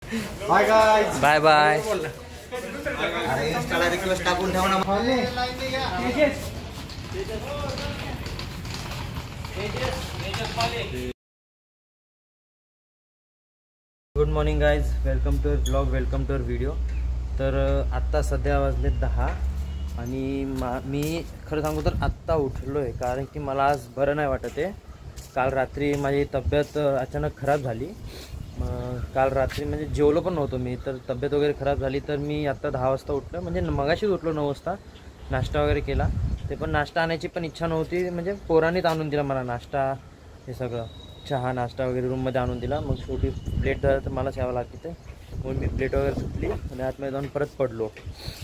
Bye guys, bye bye. अरे इंस्टाला request टाकून ठेव ना. Good morning guys, welcome to our blog, welcome to our video. तर आत्ता सध्या वाजले 10 आणि मी खरं सांगू तर आत्ता उठलो आहे कारण की मला आज बरं नाही वाटत आहे. काल रात्री माझी तब्येत अचानक खराब झाली. काल रात्री म्हणजे जेवलो पण नव्हतो मी, तर तब्येत वगैरे खराब झाली. तर मी आत्ता 10 वाजता उठलो, म्हणजे मगाशीच उठलो 9 वाजता. नाश्ता वगैरे केला, ते पण नाश्ता आणायची पण इच्छा नव्हती, म्हणजे पोरांनीच आणून दिला मला नाश्ता, हे सगळं चहा नाश्ता वगैरे रूममध्ये आणून दिला. मग शेवटी प्लेट झालं तर मलाच यावं लागते ते, म्हणून मी प्लेट वगैरे धुतली आणि आतमध्ये जाऊन परत पडलो.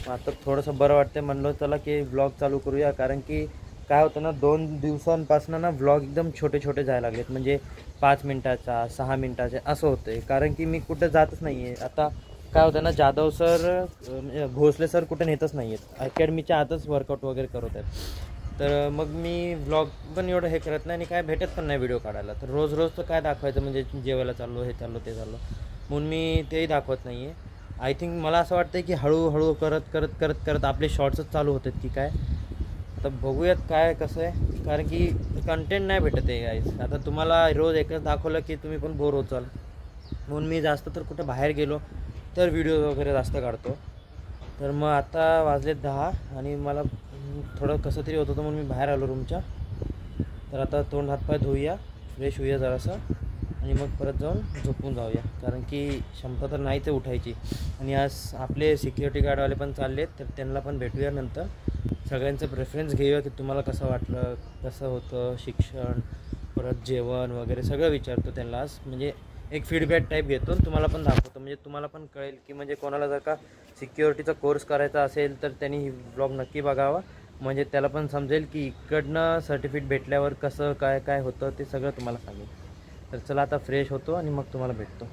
आता थोडंसं बरं वाटतं, म्हणलं चला की व्लॉग चालू करूया. कारण की काय होतं ना, 2 दिवसांपासून ना व्लॉग एकदम छोटे छोटे जायला लागलेत, म्हणजे 5 मिनटाचा 6 मिनटाचे असं होतं आहे. कारण की मी कुठं जातच नाही आहे. आता काय होतं ना, जाधव सर भोसले सर कुठे नेतच नाही आहेत, अकॅडमीच्या आतच वर्कआउट वगैरे करत आहेत. तर मग मी व्लॉग पण एवढं हे करत नाही आणि काय भेटत पण नाही व्हिडिओ काढायला. तर रोज रोज तर काय दाखवायचं, म्हणजे जेवायला चाललो, हे चाललो, ते चाललो, म्हणून मी तेही दाखवत नाही आहे. आय थिंक मला असं वाटतं की हळूहळू करत करत करत करत आपले शॉर्ट्सच चालू होतात की काय. आता बघूयात काय कसं आहे, कारण की कंटेंट नाही भेटत आहे गाईज. आता तुम्हाला रोज एकच दाखवलं की तुम्ही पण बोर होचाल, म्हणून मी जास्त तर कुठं बाहेर गेलो तर व्हिडिओ वगैरे जास्त काढतो. तर मग आता वाजले 10 आणि मला थोडं कसं तरी होत होतं, म्हणून मी बाहेर आलो रूमच्या. तर आता तोंड हातपाय धुऊया, फ्रेश होऊया जरासं आणि मग परत जाऊन झोपून जाऊया. कारण की क्षमता तर नाही ते उठायची. आणि आज आपले सिक्युरिटी गार्डवाले पण चाललेत, तर त्यांना पण भेटूया नंतर. सगळ्यांचं प्रेफरन्स घेऊया की तुम्हाला कसं वाटलं, कसं होतं शिक्षण, परत जेवण वगैरे सगळं विचारतो त्यांना आज. म्हणजे एक फीडबॅक टाईप घेतो आणि तुम्हाला पण दाखवतो, म्हणजे तुम्हाला पण कळेल की म्हणजे कोणाला जर का सिक्युरिटीचा कोर्स करायचा असेल तर त्यांनी ही ब्लॉग नक्की बघावा, म्हणजे त्याला पण समजेल की इकडनं सर्टिफिकेट भेटल्यावर कसं काय काय होतं ते सगळं तुम्हाला सांगेल. तर चला आता फ्रेश होतो आणि मग तुम्हाला भेटतो.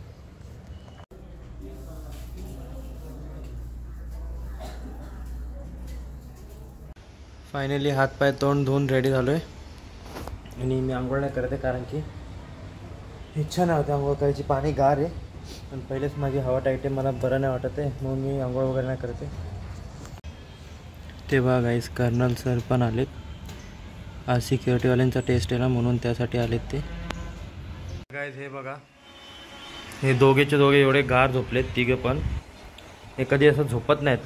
फायनली हातपाय तोंड धुवून रेडी झालो आहे आणि मी आंघोळ नाही करते कारण की इच्छा नाही होती आंघोळ करायची, पाणी गार आहे. पण पहिलेच माझी हवा टाईट आहे, मला बरं नाही वाटत आहे, म्हणून मी आंघोळ वगैरे नाही करते. ते बघा गाईस, कर्नल सर पण आलेत. आज सिक्युरिटीवाल्यांचा टेस्ट आहे ना, म्हणून त्यासाठी आलेत ते. गाईस हे बघा, हे दोघेचे दोघे एवढे गार झोपलेत, तिघे पण. हे कधी असं झोपत नाहीत.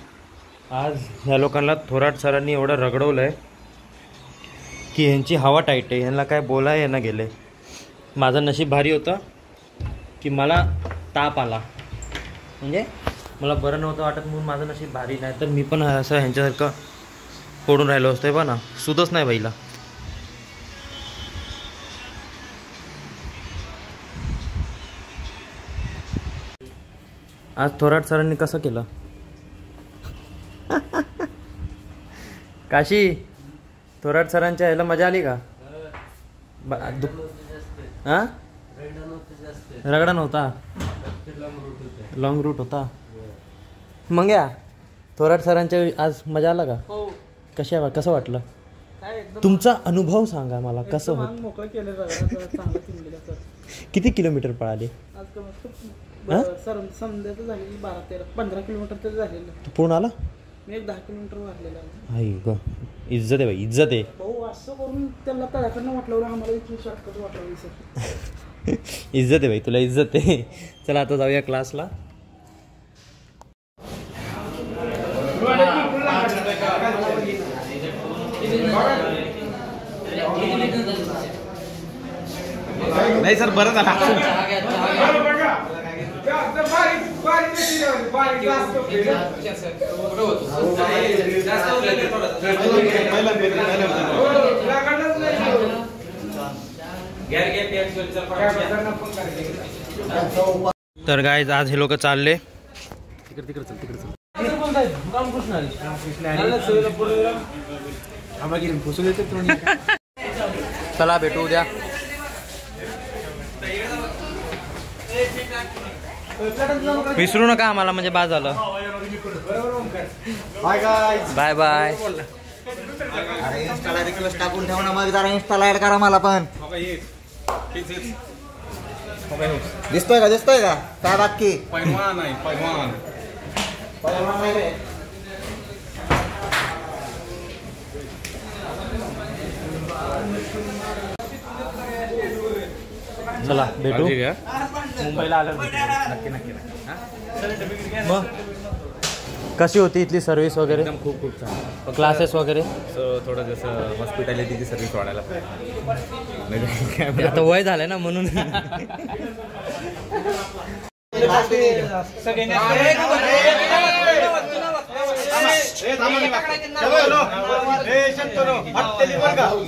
आज ह्या लोकांना थोरात सरांनी एवढं रगडवलं आहे की ह्यांची हवा टाईट आहे, ह्यांना काय बोलाय यांना गेले. माझं नशीब भारी होतं की मला ताप आला, म्हणजे मला बरं नव्हतं वाटत, म्हणून माझं नशीब भारी. नाही तर मी पण असं ह्यांच्यासारखं पडून राहिलो असतं पण ना, सुदच नाही बाईला. आज थोराट सरांनी कसं केलं काशी, थोराट सरांच्या ह्याला मजा आली का? हां, रगडा नव्हता, लॉंग रूट होता. मग या थोराट सरांच्या आज मजा आला का? कसं वाटलं? तुमचा अनुभव सांगा मला, कसं होतं? किती किलोमीटर पळाले? पंधरा किलोमीटर तरी झालेलं. तू पूर्ण आला? मी 10 किलोमीटर वाढलेला. आई ग, इज्जत आहे बाई, इज्जत आहे. भाऊ असं करून त्याला तळ्याकडनं वाटलं, आम्हाला शॉर्टकट वाटलं सर. इज्जत आहे बाई, तुला इज्जत आहे. चला आता जाऊया क्लासला. नाही सर, बरं झालं. तर गाईज आज हे लोक चालले तिकडे तिकडे चल, तिकडे चल. चला भेटू उद्या. विसरू नका आम्हाला, म्हणजे बाद झालं. Bye guys, bye bye. अरे इंस्टाला रिक्वेस्ट टाकून ठेव ना, मग जरा इंस्टाला ऍड करा मला पण. दिसतोय का काय बाकी पैलवान आहे पैलवान. चला भेटू काळजी घ्या. मुंबईला आलं नक्की नक्की. मग कशी होती इथली सर्व्हिस वगैरे एकदम खूप खूप छान. फक्त क्लासेस वगैरे थोडं जसं हॉस्पिटॅलिटीची सर्व्हिस वाढायला पाहिजे. आता वय झालंय ना म्हणून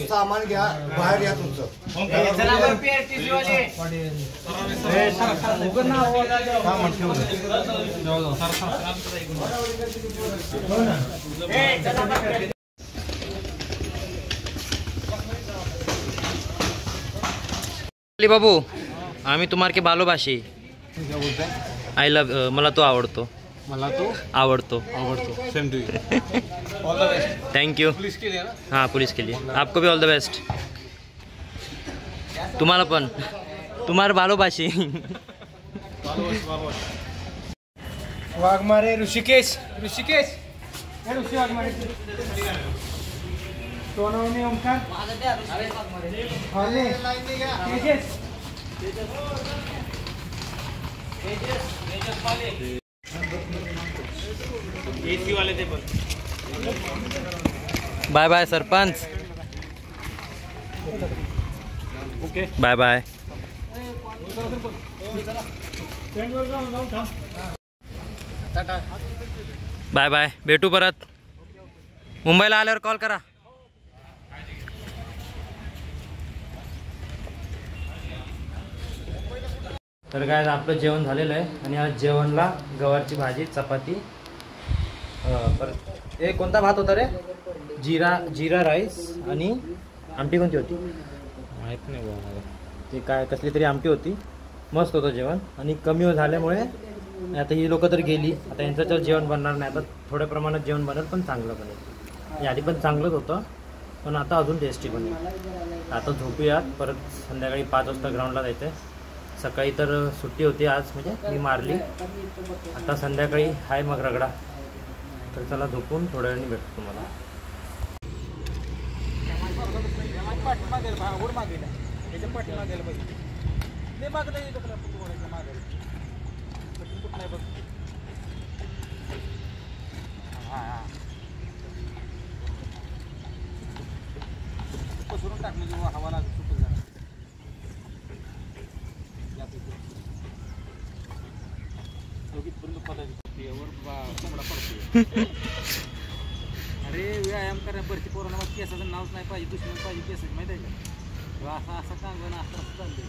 सामान घ्या बाहेर या तुमचं. बाबू आम्ही तुम्हारे के बालोबाशी आय लव मला तो आवडतो आवडतो same to you. Thank you. हाँ पुलिस के लिए आपको भी ऑल द बेस्ट. तुम्हाला पण तुम्हारे बालोबाशी. Waghmare Rishikesh Waghmare Sonawane Omkar bye bye sarpanch. Okay. Bye bye. Bye bye भेटू परत. मुंबईला आल्यावर कॉल करा. तर काय आपलं जेवण झालेलं आहे आणि आज जेवणला गवारची भाजी चपाती परत कोणता भात होता रे जीरा राईस आणि आमटी कोणती होती माहीत नाही बाबा मला. ते काय कसली तरी आमटी होती. मस्त होतं जेवण आणि कमी झाल्यामुळे आता ही लोकं तर गेली. आता यांचं तर जेवण बनणार नाही. आता थोड्या प्रमाणात जेवण बनेल पण चांगलं बनेल. याआधी पण चांगलंच होतं पण आता अजून टेस्टी बनेल. आता झोपूयात. परत संध्याकाळी 5 वाजता ग्राउंडला जायचं आहे. सकाळी तर सुट्टी होती आज म्हणजे मी मारली. आता संध्याकाळी हाय मग रगडा. तर चला झोपून थोड्या वेळाने भेटतो तुम्हाला. अरे व्यायाम करा भरती पोरांना केसाचं नावच नाही पाहिजे दुश्मन पाहिजे केसाचं माहिती आहे का. असं कांगण असं चाललंय.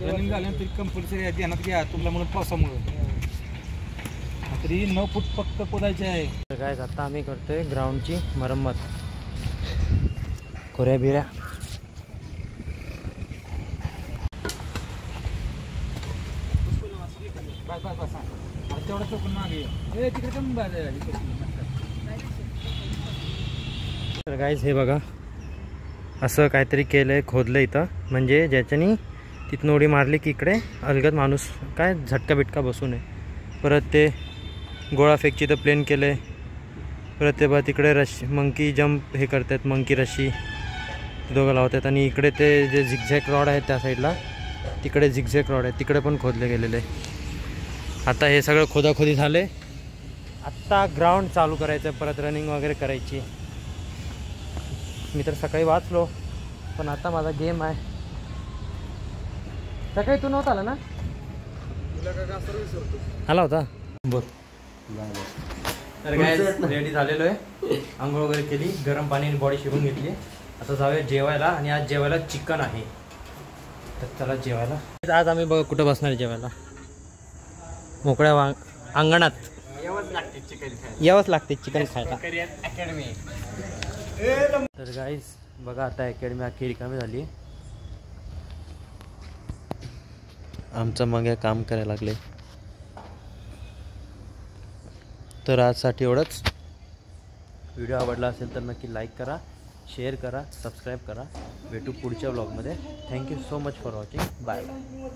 रनिंग झाल्यानंतर कंपल्सरी ध्यानात घ्या तुम्हाला म्हणून पावसामुळे तरी 9 फूट फक्त पोदायचे आहे. काय आता आम्ही करतोय ग्राउंडची मरम्मत. खोऱ्या बिऱ्या तेवढं चोकून मागे तिकडे कमी बाजार झाली. तर गाईज हे बघा असं काहीतरी केलं आहे खोदलं इथं म्हणजे ज्याच्यानी तिथनं उडी मारली की इकडे अलगद माणूस काय झटका बिटका बसू नये. परत ते गोळा फेकची तर प्लेन केलं आहे. परत ते बघा तिकडे रशी मंकी जंप हे करतात मंकी रशी दोघं लावतात. आणि इकडे ते जे झिगझॅक रॉड आहेत त्या साईडला तिकडे झिगझॅक रॉड आहेत तिकडे पण खोदले गेलेले आहे. आता हे सगळं खोदाखोदी झाले. आत्ता ग्राउंड चालू करायचं परत रनिंग वगैरे करायची. मी तर सकाळी वाचलो पण आता माझा गेम आहे. सकाळी तू नव्हता आला ना आला होता बोल. तर काय रेडी झालेलो आहे. आंघोळ वगैरे केली गरम पाणी बॉडी शिवून घेतली. आता जाऊया जेवायला आणि आज जेवायला चिकन आहे. तर चला जेवायला. आज आम्ही बघ कुठं बसणार जेवायला. मोकळ्या अंगणात यावंच लागते चिकन खायला. तर गाईज बघा आता अकॅडमी अख्खी रिकामी झाली. आमचं मग काम करायला लागले. तर आजसाठी एवढंच. व्हिडिओ आवडला असेल तर नक्की लाईक करा, शेअर करा, सबस्क्राईब करा. भेटू पुढच्या ब्लॉगमध्ये. Thank you so much for watching. Bye bye.